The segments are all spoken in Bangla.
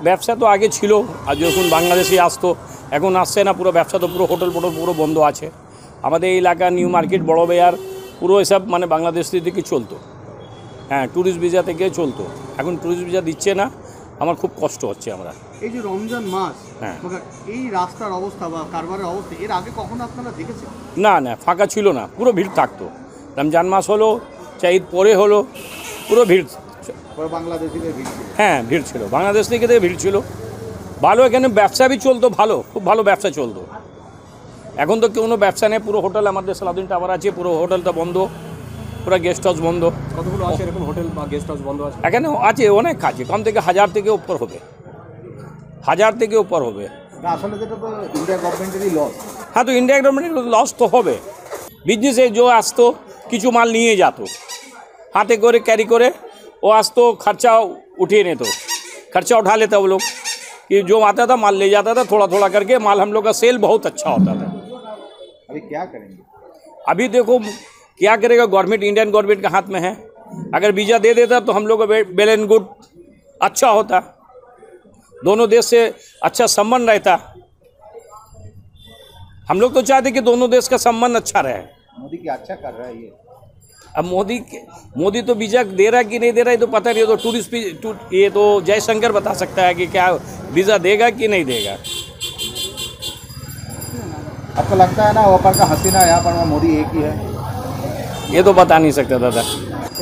ব্যবসা তো আগে ছিল, আর যখন বাংলাদেশি আসতো, এখন আসছে না। পুরো ব্যবসা তো পুরো হোটেল পুরো বন্ধ আছে। আমাদের এই এলাকা নিউ মার্কেট, বড় বাজার পুরো এসব মানে বাংলাদেশ থেকে চলতো। হ্যাঁ, ট্যুরিস্ট ভিসা থেকে চলতো। এখন ট্যুরিস্ট ভিসা দিচ্ছে না, আমার খুব কষ্ট হচ্ছে। আমরা এই যে রমজান মাস, হ্যাঁ, এই রাস্তার অবস্থা বা কারবারের অবস্থা এর আগে কখনো আপনারা দেখেছেন? না না, ফাঁকা ছিল না, পুরো ভিড় থাকতো। রমজান মাস হলো, চাই ঈদ পরে হলো, পুরো ভিড়। বাংলাদেশিদের ভিড় ছিল? হ্যাঁ, ভিড় ছিল, বাংলাদেশ থেকে ভিড় ছিল। ভালো, এখানে ব্যবসা भी চলতো ভালো, খুব ভালো ব্যবসা চলতো। এখন তো কোনো ব্যবসা নেই, পুরো হোটেল আমাদের সালাউদ্দিন টাওয়ার আছে, পুরো হোটেলটা বন্ধ, পুরো গেস্ট হাউস বন্ধ। কতগুলো আছে এরকম হোটেল বা গেস্ট হাউস বন্ধ আছে? এখানে আছে, অনেক আছে, কম থেকে 1000 থেকে উপর হবে, 1000 থেকে উপর হবে। আসলে যেটা তো ইন্ডিয়া গভর্নমেন্টেরই লস। হ্যাঁ, তো ইন্ডিয়া গভর্নমেন্টের লস তো হবে। বিজনেসে जो আসতো কিছু মাল নিয়ে যেত, हाथे করে कैरी করে वो আসতো, खर्चा उठिए नहीं तो खर्चा उठा लेता वो लोग कि जो आता था माल ले जाता था, थोड़ा थोड़ा करके माल हम लोग का सेल बहुत अच्छा होता था। अभी क्या करेंगे? अभी देखो क्या करेगा गवर्नमेंट, इंडियन गवर्नमेंट के हाथ में है। अगर वीज़ा दे देता तो हम लोग का वेल एंड गुड अच्छा होता, दोनों देश से अच्छा संबंध रहता। हम लोग तो चाहते कि दोनों देश का संबंध अच्छा रहे। मोदी क्या अच्छा कर रहा है ये? अब मोदी तो वीज़ा दे रहा है कि नहीं दे रहा है तो पता नहीं। तो टूरिस्ट ये तो जयशंकर बता सकता है कि क्या वीज़ा देगा कि नहीं देगा। आपको लगता है ना वहाँ पर का हसीना यहाँ पर मोदी एक ही है? ये तो बता नहीं सकता दादा।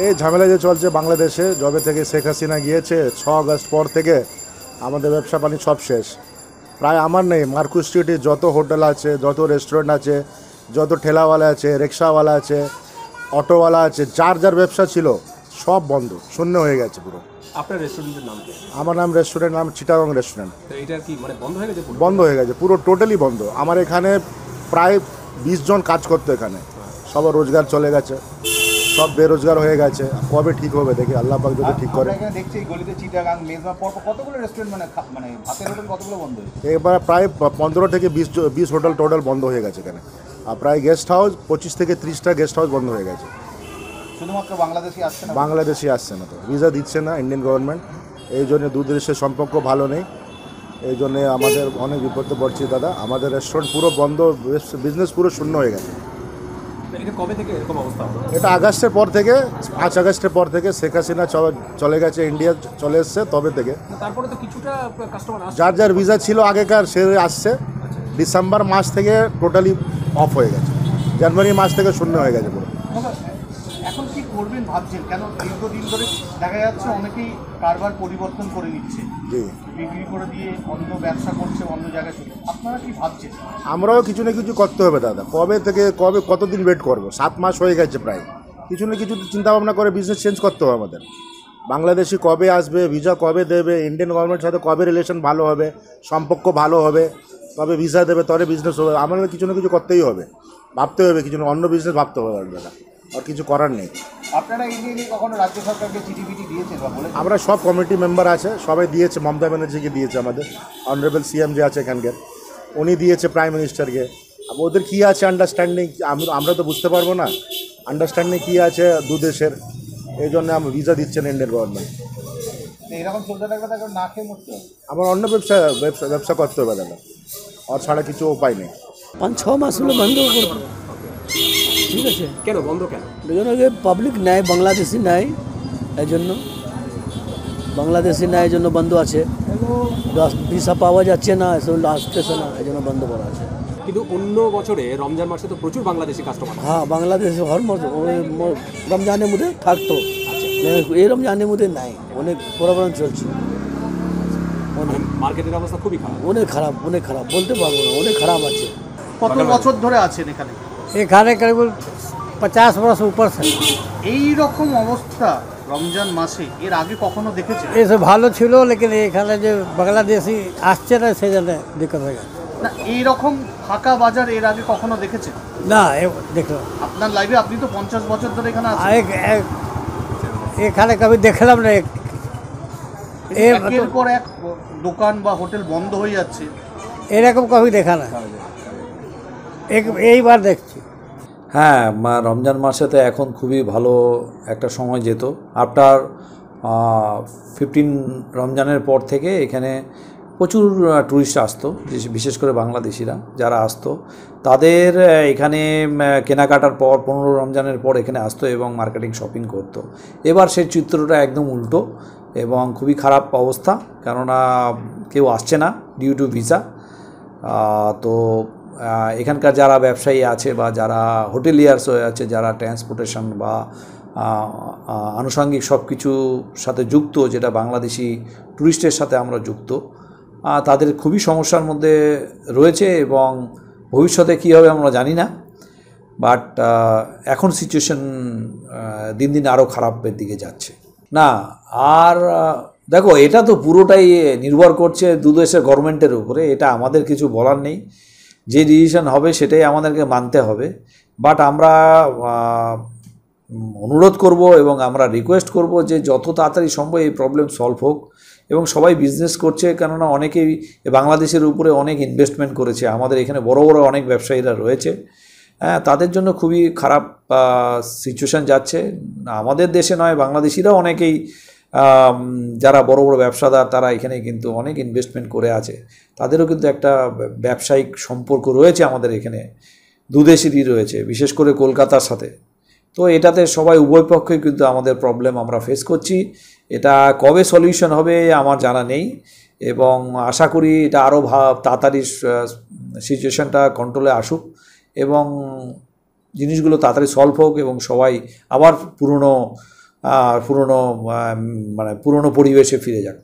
এই ঝামেলা যে চলছে বাংলাদেশে, যবে থেকে শেখ হাসিনা গিয়েছে 6 আগস্ট পর থেকে আমাদের ব্যবসা পানি সব শেষ। প্রায় আমার নেই, মার্কুস স্ট্রিটে যত হোটেল আছে, যত রেস্টুরেন্ট আছে, যত ঠেলাওয়ালা আছে, রিক্সাওয়ালা আছে, অটোওয়ালা আছে, যার যার ব্যবসা ছিল সব বন্ধ, শূন্য হয়ে গেছে পুরো। আপনার রেস্টুরেন্টের নাম কি? আমার রেস্টুরেন্ট নাম চিটাগং রেস্টুরেন্ট। তো এটা কি মানে বন্ধ হয়ে গেছে? বন্ধ হয়ে গেছে পুরো, টোটালি বন্ধ। আমার এখানে প্রায় 20 জন কাজ করতো এখানে, সবার রোজগার চলে গেছে, সব বেরোজগার হয়ে গেছে। কবে ঠিক হবে দেখি, আল্লাহ পাক যদি ঠিক করে। এখানে দেখছি এই গলিতে চিটাগাং মেজমা পর কতগুলো রেস্টুরেন্ট মানে ভাতের হোটেল কতগুলো বন্ধ হয়েছে? এবার প্রায় 15 থেকে 20 হোটেল টোটাল বন্ধ হয়ে গেছে এখানে। আর প্রায় গেস্ট হাউস 25 থেকে 30টা গেস্ট হাউস বন্ধ হয়ে গেছে। শুধুমাত্র বাংলাদেশি আসছে না? বাংলাদেশি আসছে না, তো ভিসা দিচ্ছে না ইন্ডিয়ান গভর্নমেন্ট। এই জন্য দু দেশের সম্পর্ক ভালো নেই, এই জন্যে আমাদের অনেক বিপদে পড়ছি দাদা। আমাদের রেস্টুরেন্ট পুরো বন্ধ, বিজনেস পুরো শূন্য হয়ে গেছে। এটা কবে থেকে এরকম অবস্থা হলো? এটা আগস্টের পর থেকে, 5 আগস্টের পর থেকে শেখ হাসিনা চলে গেছে, ইন্ডিয়া চলে এসছে তবে থেকে। তারপরে তো কিছুটা কাস্টমার আসছে, যার যার ভিসা ছিল আগেকার সে আসছে। ডিসেম্বর মাস থেকে টোটালি অফ হয়ে গেছে, জানুয়ারি মাস থেকে শূন্য হয়ে গেছে পুরো। এখন কি করবেন ভাবছেন? কেন দীর্ঘদিন ধরে দেখা যাচ্ছে অনেকেই কারবার পরিবর্তন করে নিচ্ছে, জি, বিক্রি করে দিয়ে অন্য ব্যবসা করছে, অন্য জায়গায় চলে। আপনারা কি ভাবছেন? আমরাও কিছু না কিছু করতে হবে দাদা। কতদিন ওয়েট করবো? 7 মাস হয়ে গেছে প্রায়। কিছু না কিছু চিন্তা ভাবনা করে বিজনেস চেঞ্জ করতে হবে আমাদের। বাংলাদেশি কবে আসবে, ভিসা কবে দেবে, ইন্ডিয়ান গভর্নমেন্টের সাথে কবে রিলেশন ভালো হবে, সম্পর্ক ভালো হবে, কবে ভিসা দেবে, তবে বিজনেস হবে। আমাদের কিছু না কিছু করতেই হবে, ভাবতে হবে, কিছু না অন্য বিজনেস ভাবতে হবে দাদা, আর কিছু করার নেই। আপনারা এই নিয়ে কখনো রাজ্য সরকারকে চিঠি ফিটি দিয়েছেন বা বলেছেন? আমরা সব কমিটি মেম্বার আছে, সবাই দিয়েছে। মমতা ব্যানার্জিকে দিয়েছে, আমাদের অনারেবল সিএম যে আছে এখানকার, উনি দিয়েছে প্রাইম মিনিস্টারকে। ওদের কী আছে আন্ডারস্ট্যান্ডিং আমরা তো বুঝতে পারবো না আন্ডারস্ট্যান্ডিং কী আছে দু দেশের। এই জন্য আমি ভিসা দিচ্ছে না ইন্ডিয়ান গভর্নমেন্ট। এরকম চলতে থাকবে তাকে না খেয়ে মরতে হবে। আমার অন্য ব্যবসা করতে হবে দাদা, আর ছাড়া কিছু উপায় নেই। 5-6 মাস হলো বন্ধ করবো, ঠিক আছে? কেন বন্ধ কেন? পাবলিক নাই, বাংলাদেশি নাই, এই জন্য বাংলাদেশি নাই, এই জন্য বন্ধ আছে। ভিসা পাওয়া যাচ্ছে না, এসব আসতেছে না, এই জন্য বন্ধ করা আছে। কিন্তু অন্য বছরে রমজান মাসে তো প্রচুর বাংলাদেশি কাস্টমার। হ্যাঁ, বাংলাদেশে হর রমজানের মধ্যে থাকতো, এই রমজানের মধ্যে নাই, অনেক প্রবলেম চলছে। মার্কেটের অবস্থা খুবই খারাপ, অনেক খারাপ বলতে পারবো না, অনেক খারাপ আছে। কত বছর ধরে আছেন এখানে? এখানে করিব 50 বছর উপর। এই রকম অবস্থা রমজান মাসে এর আগে কখনো দেখেছেন? এসব ভালো ছিল, লেকিন এখানে যে বাংলাদেশি আসছে না, সেই জন্য দিক্কত হয়ে গেছে। না, এইরকম ফাঁকা বাজার এর আগে কখনো দেখেছেন? না, দেখলাম আপনার লাইফে, আপনি তো 50 বছর ধরে এখানে আছেন। এখানে কবি দেখলাম না, একের পর এক দোকান বা হোটেল বন্ধ হয়ে যাচ্ছে, এরকম কবি দেখা না, এইবার দেখছি। হ্যাঁ, রমজান মাসে তো এখন খুবই ভালো একটা সময় যেত। আফটার 15 রমজানের পর থেকে এখানে প্রচুর ট্যুরিস্ট আসতো, বিশেষ করে বাংলাদেশিরা যারা আসতো তাদের এখানে কেনাকাটার পর 15 রমজানের পর এখানে আসতো এবং মার্কেটিং শপিং করতো। এবার সেই চিত্রটা একদম উল্টো এবং খুবই খারাপ অবস্থা, কেননা কেউ আসছে না ডিউ টু ভিসা। তো এখানকার যারা ব্যবসায়ী আছে বা যারা হোটেলিয়ার্স হয়ে আছে, যারা ট্রান্সপোর্টেশন বা আনুষঙ্গিক সব কিছুর সাথে যুক্ত, যেটা বাংলাদেশি ট্যুরিস্টের সাথে আমরা যুক্ত, তাদের খুবই সমস্যার মধ্যে রয়েছে এবং ভবিষ্যতে কী হবে আমরা জানি না। বাট এখন সিচুয়েশন দিন দিন আরও খারাপের দিকে যাচ্ছে। না আর দেখো, এটা তো পুরোটাই নির্ভর করছে দু দেশের গভর্নমেন্টের উপরে, এটা আমাদের কিছু বলার নেই। যে ডিসিশন হবে সেটাই আমাদেরকে মানতে হবে। বাট আমরা অনুরোধ করব এবং আমরা রিকোয়েস্ট করব যে যত তাড়াতাড়ি সম্ভব এই প্রবলেম সলভ হোক এবং সবাই বিজনেস করছে, কেননা অনেকেই বাংলাদেশের উপরে অনেক ইনভেস্টমেন্ট করেছে। আমাদের এখানে বড় বড় অনেক ব্যবসায়ীরা রয়েছে, হ্যাঁ, তাদের জন্য খুবই খারাপ সিচুয়েশান যাচ্ছে। আমাদের দেশে নয়, বাংলাদেশিরাও অনেকেই যারা বড় বড় ব্যবসাদার তারা এখানে কিন্তু অনেক ইনভেস্টমেন্ট করে আছে, তাদেরও কিন্তু একটা ব্যবসায়িক সম্পর্ক রয়েছে আমাদের এখানে, দুদেশেরই রয়েছে, বিশেষ করে কলকাতার সাথে। তো এটাতে সবাই উভয় পক্ষে কিন্তু আমাদের প্রবলেম আমরা ফেস করছি। এটা কবে সলিউশন হবে আমার জানা নেই এবং আশা করি এটা আরও তাড়াতাড়ি সিচুয়েশানটা কন্ট্রোলে আসুক এবং জিনিসগুলো তাড়াতাড়ি সলভ হোক এবং সবাই আবার পুরনো পরিবেশে ফিরে যাক।